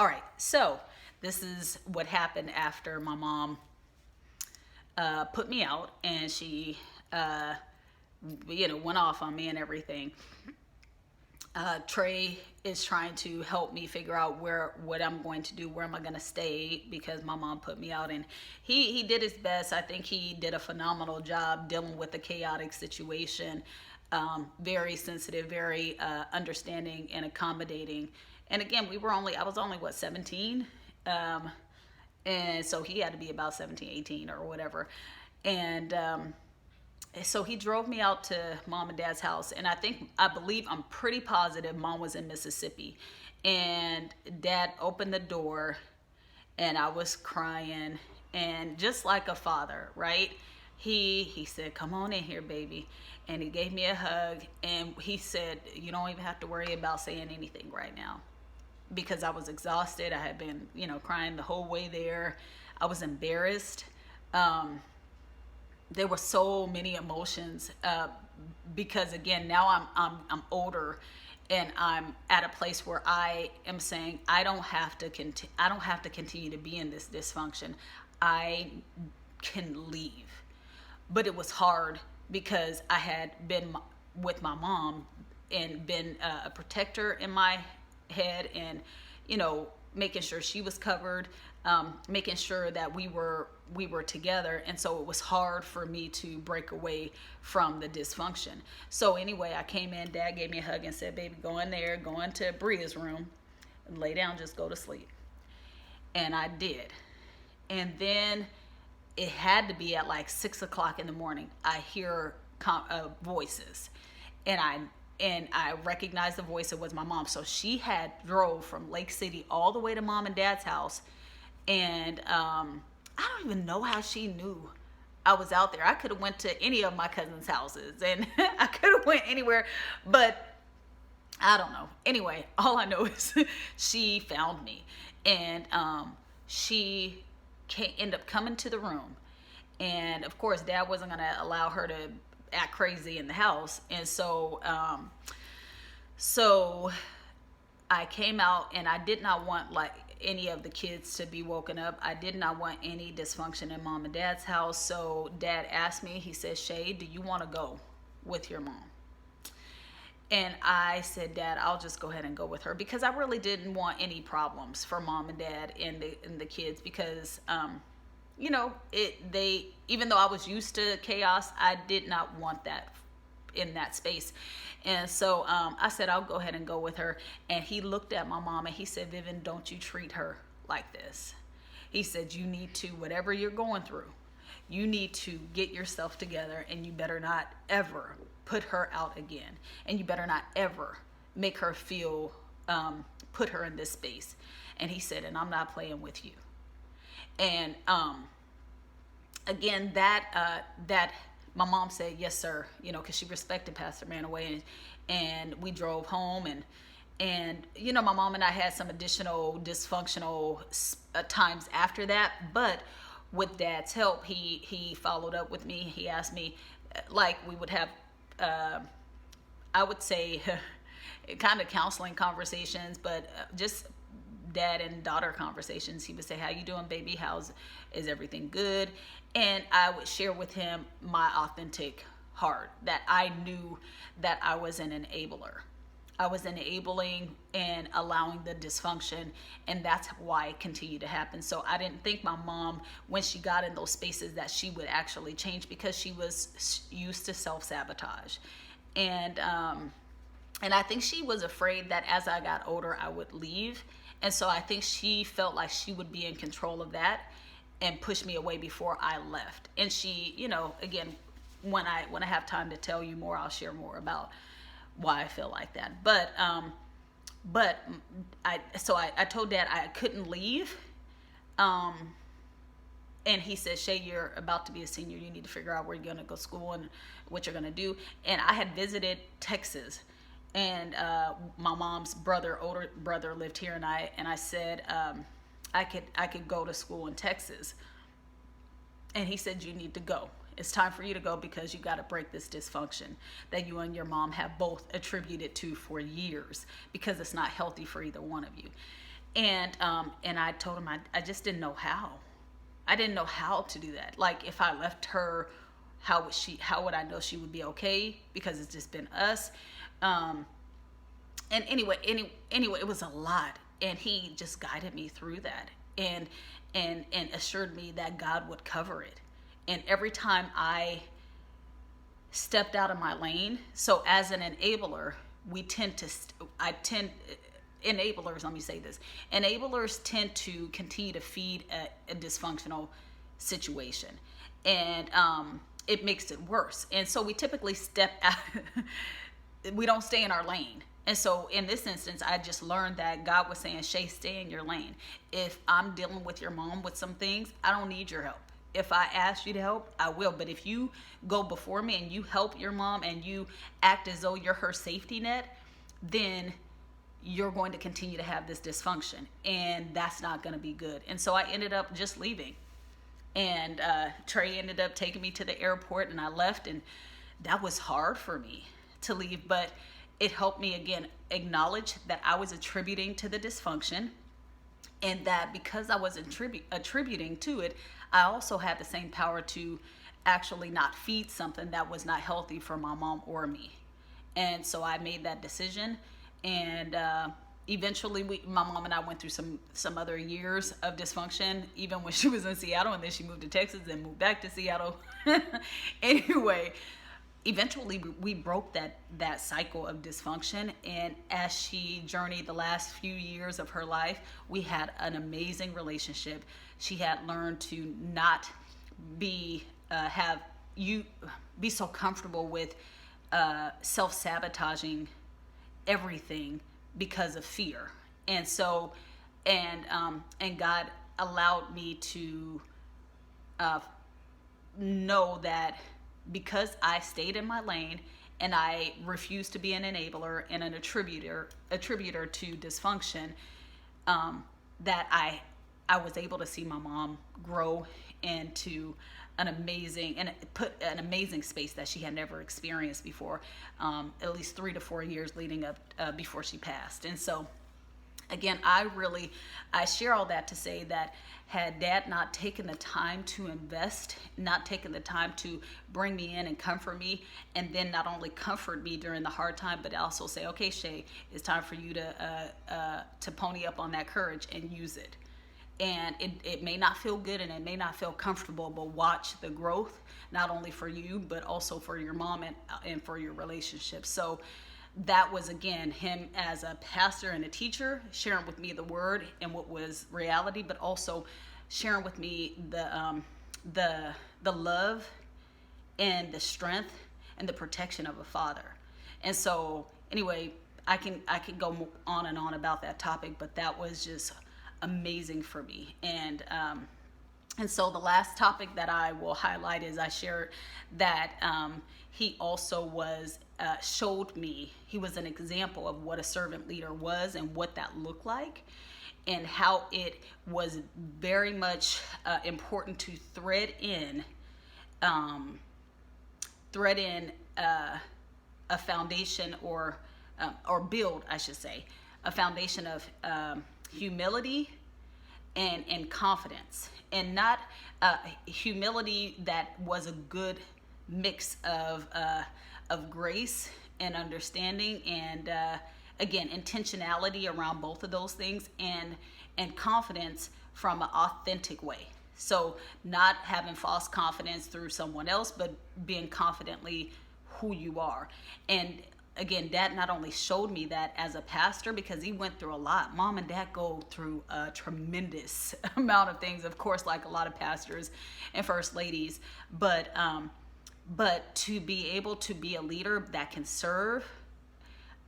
All right, so this is what happened after my mom put me out, and she, went off on me and everything. Trey is trying to help me figure out what I'm going to do, where am I going to stay, because my mom put me out, and he did his best. I think he did a phenomenal job dealing with the chaotic situation. Very sensitive, very understanding and accommodating. And again, I was only what, 17, and so he had to be about 17, 18 or whatever. And so he drove me out to mom and dad's house, and I'm pretty positive mom was in Mississippi, and dad opened the door, and I was crying, and just like a father, right? He said, "Come on in here, baby," and he gave me a hug, and he said, "You don't even have to worry about saying anything right now," because I was exhausted. I had been, crying the whole way there. I was embarrassed. There were so many emotions, because again, now I'm older, and I'm at a place where I am saying I don't have to continue to be in this dysfunction. I can leave. But it was hard because I had been with my mom and been a protector in my head, and making sure she was covered, making sure that we were together. And so it was hard for me to break away from the dysfunction. So anyway, I came in, dad gave me a hug and said, "Baby, go in there, go into Bria's room and lay down, just go to sleep." And I did. And then it had to be at like 6 o'clock in the morning. I hear voices, and I recognized the voice. It was my mom. So she had drove from Lake City all the way to mom and dad's house. And I don't even know how she knew I was out there. I could have went to any of my cousins' houses, and I could have went anywhere, but I don't know. Anyway, all I know is she found me, and she ended up coming to the room. And of course, dad wasn't going to allow her to act crazy in the house. And so I came out, and I did not want like any of the kids to be woken up. I did not want any dysfunction in mom and dad's house. So dad asked me, he said, "Shay, do you want to go with your mom?" And I said, "Dad, I'll just go ahead and go with her," because I really didn't want any problems for mom and dad and the kids, because even though I was used to chaos, I did not want that in that space. And so I said, "I'll go ahead and go with her." And he looked at my mom and he said, "Vivian, don't you treat her like this." He said, "You need to, whatever you're going through, you need to get yourself together, and you better not ever put her out again. And you better not ever make her feel, put her in this space." And he said, "And I'm not playing with you." And again, that my mom said, "Yes, sir," because she respected Pastor Manaway, and we drove home, and my mom and I had some additional dysfunctional times after that, but with dad's help, he followed up with me. He asked me, like, we would have, I would say, kind of counseling conversations, but just dad and daughter conversations. He would say, "How you doing, baby? Is everything good?" And I would share with him my authentic heart, that I knew that I was an enabler. I was enabling and allowing the dysfunction, and that's why it continued to happen. So I didn't think my mom, when she got in those spaces, that she would actually change, because she was used to self-sabotage. And I think she was afraid that as I got older, I would leave. And so I think she felt like she would be in control of that and push me away before I left. And she, again, when I have time to tell you more, I'll share more about why I feel like that. But I told dad I couldn't leave. And he said, "Shay, you're about to be a senior. You need to figure out where you're going to go to school and what you're going to do." And I had visited Texas, and my mom's older brother lived here, and I said, I could go to school in Texas. And he said, "You need to go. It's time for you to go, because you got to break this dysfunction that you and your mom have both attributed to for years, because it's not healthy for either one of you." And I told him I just didn't know how. I didn't know how to do that. Like, if I left her, how would I know she would be okay? Because it's just been us. And anyway, it was a lot. And he just guided me through that, and assured me that God would cover it. And every time I stepped out of my lane, so as an enabler, enablers, let me say this, enablers tend to continue to feed a dysfunctional situation, and it makes it worse. And so we typically step out, we don't stay in our lane. And so in this instance, I just learned that God was saying, Shay, stay in your lane. If I'm dealing with your mom with some things, I don't need your help. If I ask you to help, I will. But if you go before me and you help your mom and you act as though you're her safety net, then you're going to continue to have this dysfunction. And that's not going to be good. And so I ended up just leaving. And Trey ended up taking me to the airport, and I left. And that was hard for me to leave. But it helped me, again, acknowledge that I was attributing to the dysfunction, and that because I was attributing to it, I also had the same power to actually not feed something that was not healthy for my mom or me. And so I made that decision, and eventually my mom and I went through some other years of dysfunction, even when she was in Seattle, and then she moved to Texas and moved back to Seattle. Anyway, eventually we broke that cycle of dysfunction. And as she journeyed the last few years of her life, we had an amazing relationship. She had learned to not be so comfortable with self-sabotaging everything because of fear. And so and God allowed me to know that because I stayed in my lane and I refused to be an enabler and an attributor to dysfunction, that I was able to see my mom grow into an amazing space that she had never experienced before, at least 3 to 4 years leading up before she passed. And so again, I share all that to say that had Dad not taken the time to invest, not taken the time to bring me in and comfort me, and then not only comfort me during the hard time, but also say, okay, Shay, it's time for you to pony up on that courage and use it. And it may not feel good and it may not feel comfortable, but watch the growth, not only for you, but also for your mom and for your relationship. So that was, again, him as a pastor and a teacher, sharing with me the word and what was reality, but also sharing with me the love and the strength and the protection of a father. And so anyway, I can go on and on about that topic, but that was just amazing for me. And so the last topic that I will highlight is I shared that he also showed me, he was an example of what a servant leader was and what that looked like, and how it was very much important to thread in a foundation or build, I should say, a foundation of humility and confidence, and not humility that was a good mix of grace and understanding, and again, intentionality around both of those things, and confidence from an authentic way. So not having false confidence through someone else, but being confidently who you are. And again, Dad not only showed me that as a pastor, because he went through a lot. Mom and Dad go through a tremendous amount of things, of course, like a lot of pastors and first ladies. But to be able to be a leader that can serve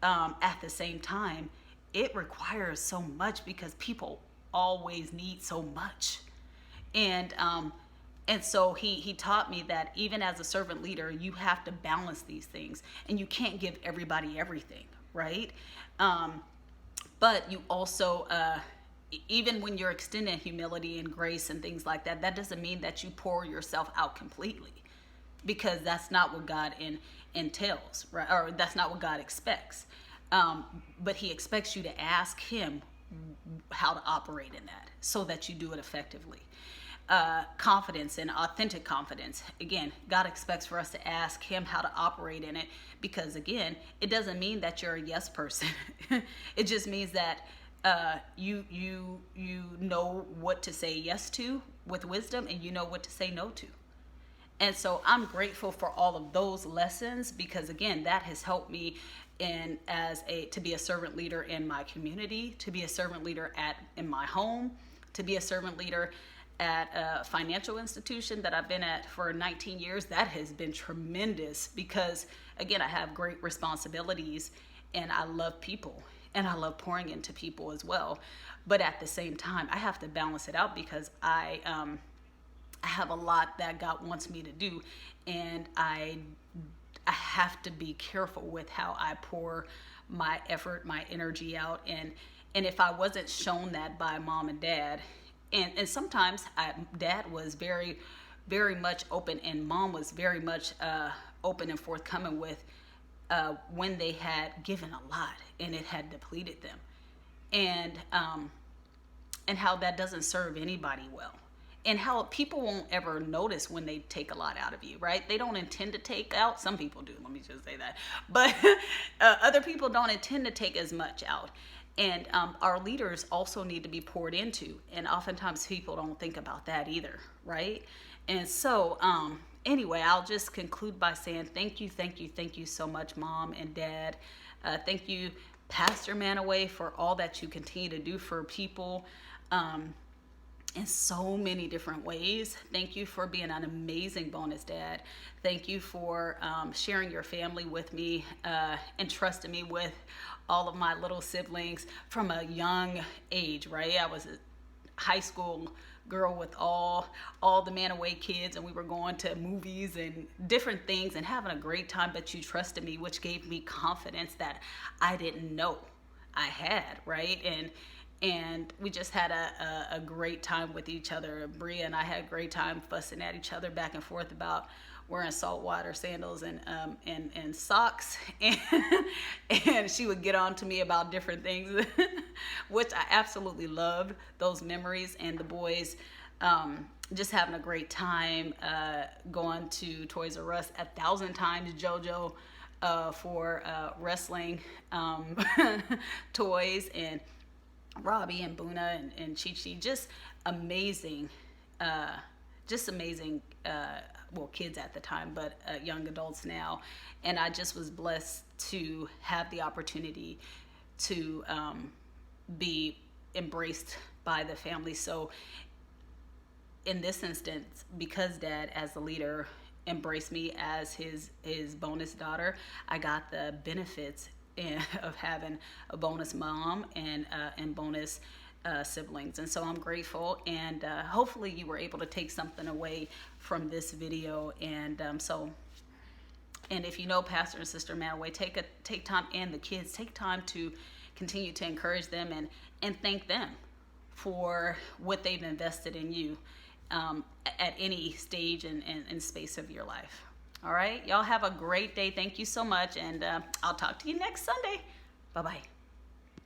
at the same time, it requires so much, because people always need so much. And so he taught me that even as a servant leader, you have to balance these things, and you can't give everybody everything, right? But you also, even when you're extending humility and grace and things like that, that doesn't mean that you pour yourself out completely, because that's not what God entails, right? Or that's not what God expects. But he expects you to ask him, how to operate in that so that you do it effectively. Confidence and authentic confidence. Again, God expects for us to ask him how to operate in it, because again, it doesn't mean that you're a yes person. It just means that you know what to say yes to with wisdom, and you know what to say no to. And so I'm grateful for all of those lessons, because again, that has helped me to be a servant leader in my community, to be a servant leader in my home, to be a servant leader at a financial institution that I've been at for 19 years. That has been tremendous, because again, I have great responsibilities and I love people and I love pouring into people as well. But at the same time, I have to balance it out, because I have a lot that God wants me to do, and I have to be careful with how I pour my effort, my energy out. And if I wasn't shown that by mom and dad, and sometimes dad was very, very much open, and mom was very much open and forthcoming with when they had given a lot and it had depleted them, and how that doesn't serve anybody well, and how people won't ever notice when they take a lot out of you, right? They don't intend to take out. Some people do, let me just say that. But other people don't intend to take as much out. And our leaders also need to be poured into. And oftentimes people don't think about that either, right? And so anyway, I'll just conclude by saying thank you so much, Mom and Dad. Thank you, Pastor Manaway, for all that you continue to do for people in so many different ways. Thank you for being an amazing bonus dad. Thank you for sharing your family with me and trusting me with all of my little siblings from a young age, right? I was a high school girl with all the Manaway kids, and we were going to movies and different things and having a great time, but you trusted me, which gave me confidence that I didn't know I had, right? And we just had a great time with each other. Bria and I had a great time fussing at each other back and forth about wearing saltwater sandals and socks, and she would get on to me about different things, which I absolutely loved, those memories. And the boys just having a great time, going to Toys R Us 1,000 times, JoJo, for wrestling toys, and Robbie and Buna and Chi-Chi, just amazing, well, kids at the time, but young adults now. And I just was blessed to have the opportunity to be embraced by the family. So in this instance, because Dad, as the leader, embraced me as his bonus daughter, I got the benefits of having a bonus mom and bonus siblings. And so I'm grateful, and hopefully you were able to take something away from this video. And and if you know Pastor and Sister Manaway, take time, and the kids, take time to continue to encourage them and thank them for what they've invested in you at any stage and space of your life. All right, y'all have a great day. Thank you so much, and I'll talk to you next Sunday. Bye-bye.